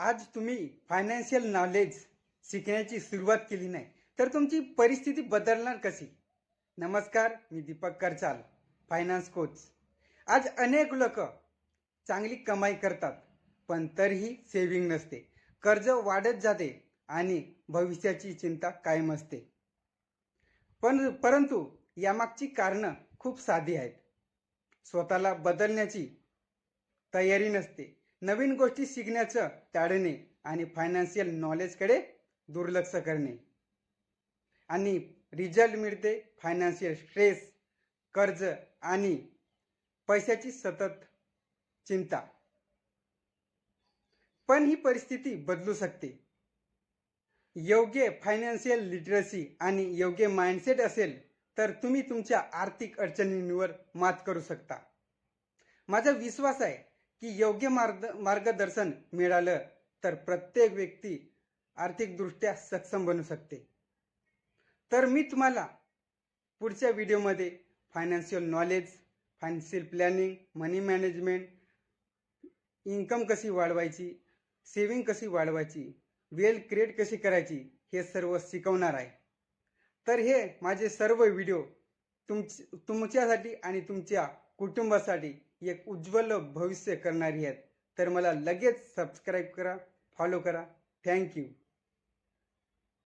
आज तुम्ही financial knowledge शिकण्याची सुरुवात केली नाही तर तुमची परिस्थिती बदलणार कशी? नमस्कार, मी दीपक करचाल, फायनान्स कोच. आज अनेक लोक चांगली कमाई करतात पण तरीही सेव्हिंग नसते, कर्ज वाढत जाते आणि भविष्याची चिंता कायम असते. परंतु यामागची कारणं खूप साधी आहेत. स्वतःला बदलण्याची तयारी नसते, नवीन गोष्टी शिकण्याचं टाळणे आणि फायनान्शियल नॉलेजकडे दुर्लक्ष करणे. आणि रिझल्ट मिळते फायनान्शियल स्ट्रेस, कर्ज आणि पैशाची सतत चिंता. पण ही परिस्थिती बदलू शकते. योग्य फायनान्शियल लिटरसी आणि योग्य माइंडसेट असेल तर तुम्ही तुमच्या आर्थिक अडचणींवर मात करू शकता. माझा विश्वास आहे की योग्य मार्गदर्शन मिळालं तर प्रत्येक व्यक्ती आर्थिकदृष्ट्या सक्षम बनू शकते. तर मी तुम्हाला पुढच्या व्हिडिओमध्ये फायनान्शियल नॉलेज, फायनान्शियल प्लॅनिंग, मनी मॅनेजमेंट, इन्कम कशी वाढवायची, सेव्हिंग कशी वाढवायची, वेल्थ क्रिएट कशी करायची हे सर्व शिकवणार आहे. तर हे माझे सर्व व्हिडिओ तुमच्यासाठी आणि तुमच्या कुटुंबासाठी एक उज्ज्वल भविष्य करणारी आहेत. तर मला लगेच सबस्क्राईब करा, फॉलो करा. थँक्यू.